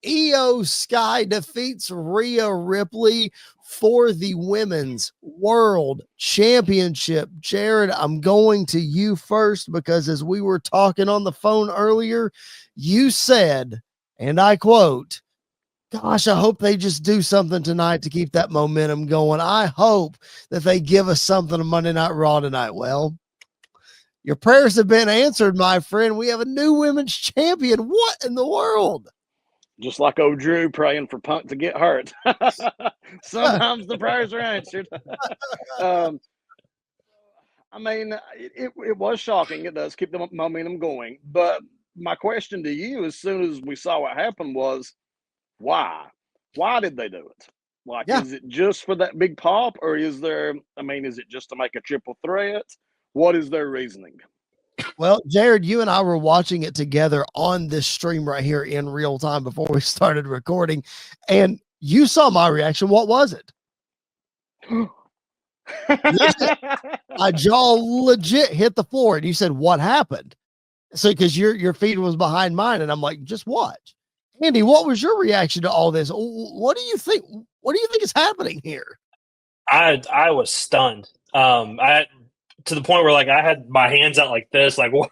Iyo Sky defeats Rhea Ripley for the Women's World Championship. Jared, I'm going to you first because as we were talking on the phone earlier, you said, and I quote, gosh, I hope they just do something tonight to keep that momentum going. I hope that they give us something on Monday Night Raw tonight. Well, your prayers have been answered, my friend. We have a new women's champion. What in the world? Just like old Drew praying for Punk to get hurt. Sometimes the prayers are answered. I mean, it was shocking. It does keep the momentum going. But my question to you, as soon as we saw what happened, was why? Why did they do it? Like, is it just for that big pop, or is there, I mean, is it just to make a triple threat? What is their reasoning? Well, Jared, you and I were watching it together on this stream right here in real time before we started recording, and you saw my reaction. What was it? My jaw legit hit the floor, and you said, "What happened?" So, because your feed was behind mine, and I'm like, "Just watch." Andy, what was your reaction to all this? What do you think? What do you think is happening here? I was stunned. To the point where like I had my hands out like this, like what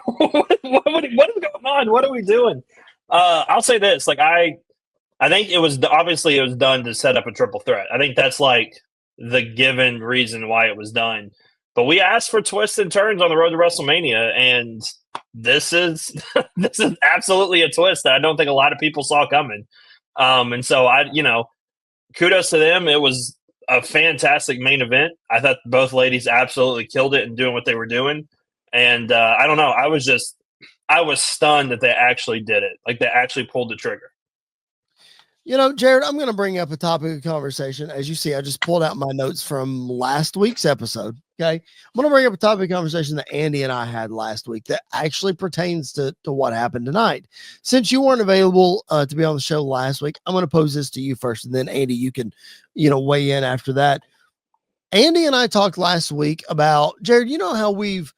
is going on? What are we doing? I'll say this, like I think it was obviously it was done to set up a triple threat. I think that's like the given reason why it was done. But we asked for twists and turns on the road to WrestleMania, and this is this is absolutely a twist that I don't think a lot of people saw coming. And so kudos to them. It was a fantastic main event. I thought both ladies absolutely killed it in doing what they were doing. And I don't know. I was stunned that they actually did it. Like they actually pulled the trigger. You know, Jared, I'm going to bring up a topic of conversation. As you see, I just pulled out my notes from last week's episode. Okay. I'm going to bring up a topic of conversation that Andy and I had last week that actually pertains to what happened tonight. Since you weren't available to be on the show last week, I'm going to pose this to you first, and then Andy, you can, weigh in after that. Andy and I talked last week about, Jared, you know how we've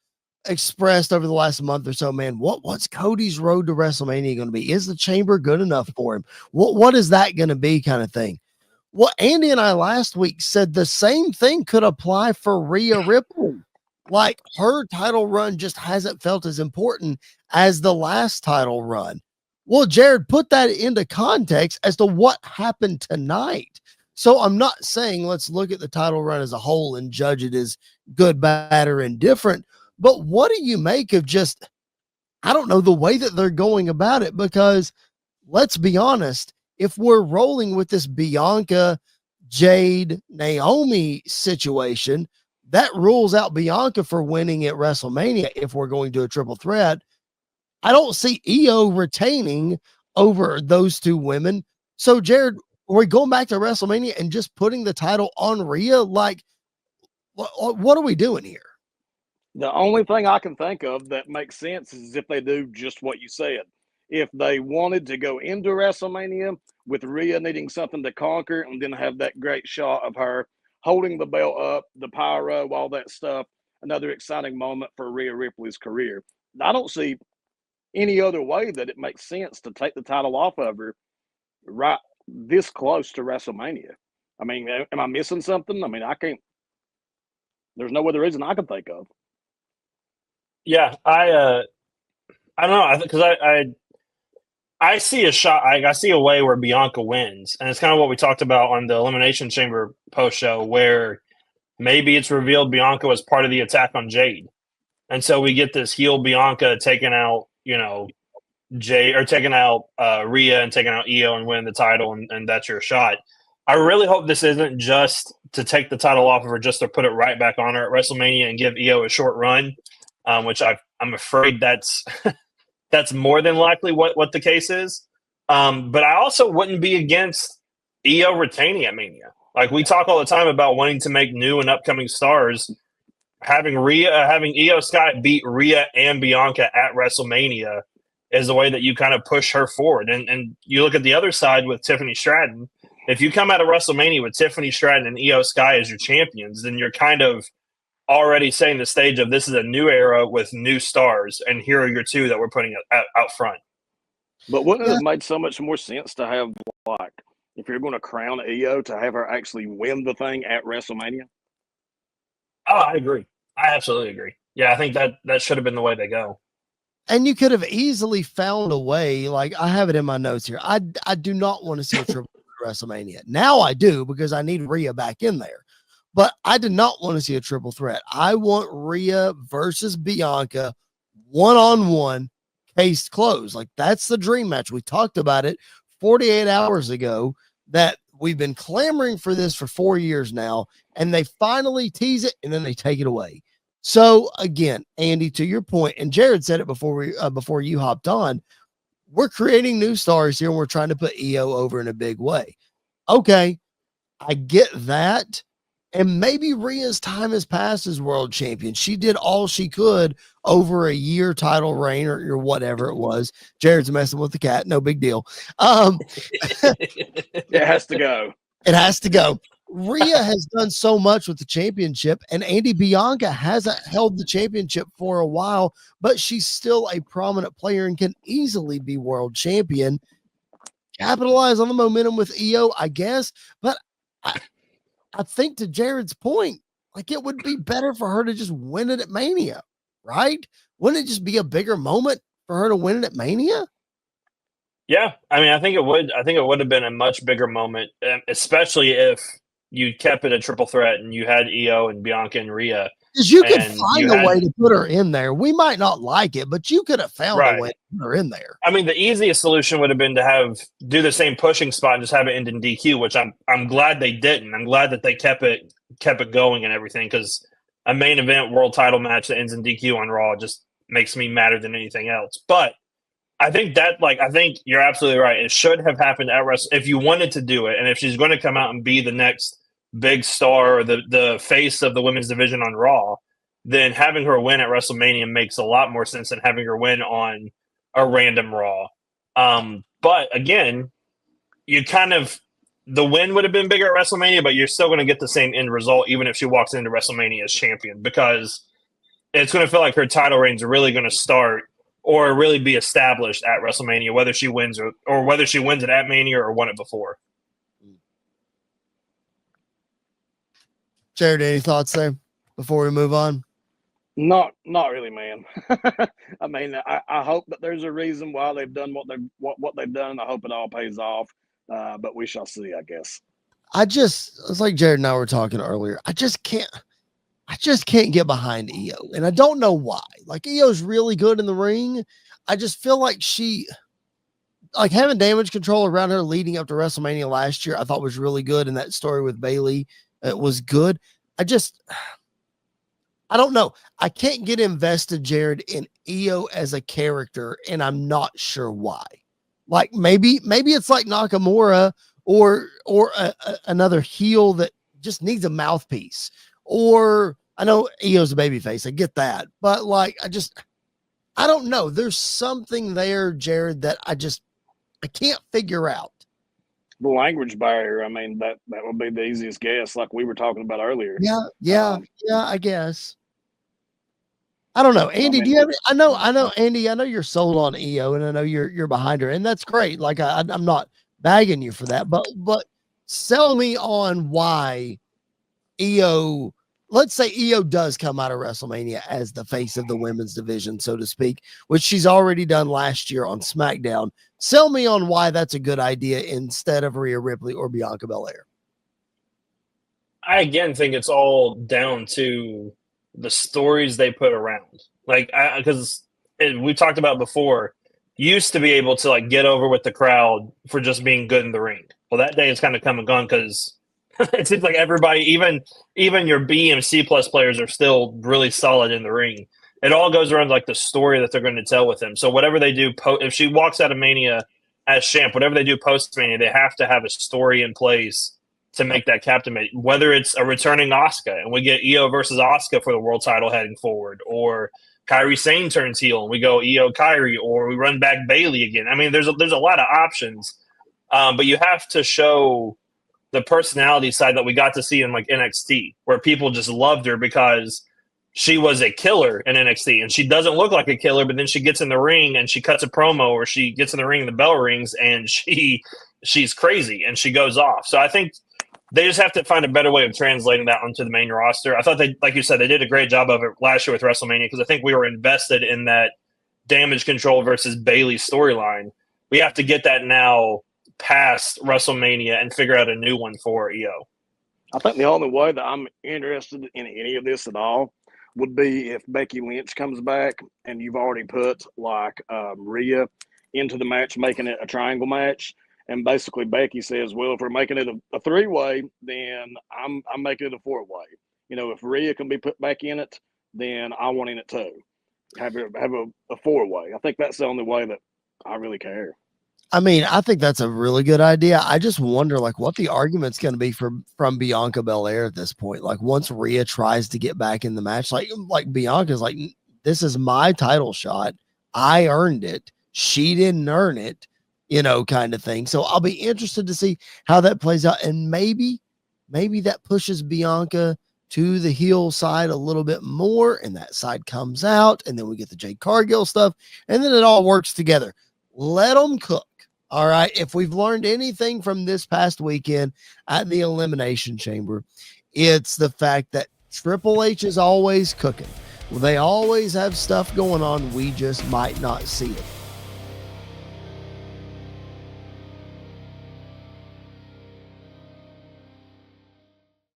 expressed over the last month or so, man, what's Cody's road to WrestleMania going to be? Is the chamber good enough for him? What is that going to be, kind of thing? Well, Andy and I last week said the same thing could apply for Rhea Ripley. Like her title run just hasn't felt as important as the last title run. Well, Jared, put that into context as to what happened tonight. So I'm not saying let's look at the title run as a whole and judge it as good, bad, or indifferent. But what do you make of just, I don't know, the way that they're going about it? Because let's be honest, if we're rolling with this Bianca, Jade, Naomi situation, that rules out Bianca for winning at WrestleMania if we're going to a triple threat. I don't see Iyo retaining over those two women. So, Jared, are we going back to WrestleMania and just putting the title on Rhea? Like, what are we doing here? The only thing I can think of that makes sense is if they do just what you said. If they wanted to go into WrestleMania with Rhea needing something to conquer and then have that great shot of her holding the belt up, the pyro, all that stuff, another exciting moment for Rhea Ripley's career. I don't see any other way that it makes sense to take the title off of her right this close to WrestleMania. I mean, am I missing something? I mean, I can't. There's no other reason I can think of. Yeah, I don't know, because I see a shot. I see a way where Bianca wins, and it's kind of what we talked about on the Elimination Chamber post show, where maybe it's revealed Bianca was part of the attack on Jade, and so we get this heel Bianca taking out, Jade, or taking out Rhea and taking out Iyo and winning the title, and that's your shot. I really hope this isn't just to take the title off of her, just to put it right back on her at WrestleMania and give Iyo a short run, which I'm afraid that's that's more than likely what the case is. But I also wouldn't be against Iyo retaining at Mania. Like we talk all the time about wanting to make new and upcoming stars. Having Iyo Sky beat Rhea and Bianca at WrestleMania is the way that you kind of push her forward. And you look at the other side with Tiffany Stratton. If you come out of WrestleMania with Tiffany Stratton and Iyo Sky as your champions, then you're kind of already setting the stage of this is a new era with new stars, and here are your two that we're putting out front. But wouldn't it Yeah. have made so much more sense to have, like, if you're going to crown Iyo, to have her actually win the thing at WrestleMania? Oh, I agree. I absolutely agree. Yeah, I think that should have been the way they go. And you could have easily found a way. Like I have it in my notes here. I do not want to see a triple threat at WrestleMania. Now I do because I need Rhea back in there. But I did not want to see a triple threat. I want Rhea versus Bianca one-on-one, case closed. Like that's the dream match. We talked about it 48 hours ago that we've been clamoring for this for 4 years now, and they finally tease it and then they take it away. So again, Andy, to your point, and Jared said it before you hopped on, we're creating new stars here and we're trying to put Iyo over in a big way. Okay, I get that. And maybe Rhea's time has passed as world champion. She did all she could over a year title reign or whatever it was. Jared's messing with the cat. No big deal. It has to go. It has to go. Rhea has done so much with the championship, and Andy Bianca hasn't held the championship for a while, but she's still a prominent player and can easily be world champion. Capitalize on the momentum with Iyo, I guess. But I think to Jared's point, like it would be better for her to just win it at Mania, right? Wouldn't it just be a bigger moment for her to win it at Mania? Yeah, I mean, I think it would. I think it would have been a much bigger moment, especially if you kept it a triple threat and you had Iyo and Bianca and Rhea. Because you could find a way to put her in there. We might not like it, but you could have found a way to put her in there. I mean, the easiest solution would have been to do the same pushing spot and just have it end in DQ, which I'm glad they didn't. I'm glad that they kept it going and everything, because a main event world title match that ends in DQ on Raw just makes me madder than anything else. But I think I think you're absolutely right. It should have happened at if you wanted to do it, and if she's going to come out and be the next big star or the face of the women's division on Raw, then having her win at WrestleMania makes a lot more sense than having her win on a random Raw. But again, the win would have been bigger at WrestleMania, but you're still going to get the same end result even if she walks into WrestleMania as champion, because it's going to feel like her title reign's really going to start or really be established at WrestleMania, whether she wins or whether she wins it at Mania or won it before. Jared, any thoughts there before we move on? Not really, man. I mean, I hope that there's a reason why they've done what they've done. I hope it all pays off, but we shall see, I guess. It's like Jared and I were talking earlier. I just can't get behind Iyo, and I don't know why. Like Io's really good in the ring. I just feel like like having damage control around her leading up to WrestleMania last year, I thought was really good. And that story with Bayley, it was good. I don't know. I can't get invested, Jared, in Iyo as a character, and I'm not sure why. Like maybe it's like Nakamura or another heel that just needs a mouthpiece. Or I know Io's a babyface. I get that. But like, I don't know. There's something there, Jared, that I can't figure out. The language barrier. I mean, that would be the easiest guess, like we were talking about earlier. Yeah, I guess. I don't know. Andy, do you have I know, Andy, I know you're sold on Iyo, and I know you're behind her, and that's great. Like I'm not bagging you for that, but sell me on why Iyo, let's say Iyo does come out of WrestleMania as the face of the women's division, so to speak, which she's already done last year on SmackDown. Sell me on why that's a good idea instead of Rhea Ripley or Bianca Belair. I again think it's all down to the stories they put around. Like, because we talked about before, you used to be able to like get over with the crowd for just being good in the ring. Well, that day has kind of come and gone because it seems like everybody, even your B and C plus players, are still really solid in the ring. It all goes around like the story that they're going to tell with him. So whatever they do, if she walks out of Mania as champ, whatever they do post Mania, they have to have a story in place to make that captivate. Whether it's a returning Asuka and we get Iyo versus Asuka for the world title heading forward, or Kairi Sane turns heel and we go Iyo Kairi, or we run back Bayley again. I mean, there's a lot of options, but you have to show the personality side that we got to see in like NXT, where people just loved her because she was a killer in NXT, and she doesn't look like a killer, but then she gets in the ring and she cuts a promo, or she gets in the ring and the bell rings, and she's crazy and she goes off. So I think they just have to find a better way of translating that onto the main roster. I thought they, like you said, they did a great job of it last year with WrestleMania, because I think we were invested in that Damage Control versus Bayley storyline. We have to get that now past WrestleMania and figure out a new one for Iyo. I think the only way that I'm interested in any of this at all would be if Becky Lynch comes back and you've already put like Rhea into the match, making it a triangle match. And basically Becky says, well, if we're making it a three-way, then I'm making it a four-way. You know, if Rhea can be put back in it, then I want in it too. Have a four-way. I think that's the only way that I really care. I mean, I think that's a really good idea. I just wonder, like, what the argument's going to be from Bianca Belair at this point. Like, once Rhea tries to get back in the match, like Bianca's like, this is my title shot. I earned it. She didn't earn it, you know, kind of thing. So I'll be interested to see how that plays out. And maybe that pushes Bianca to the heel side a little bit more, and that side comes out, and then we get the Jade Cargill stuff, and then it all works together. Let them cook. All right. If we've learned anything from this past weekend at the Elimination Chamber, it's the fact that Triple H is always cooking. They always have stuff going on. We just might not see it.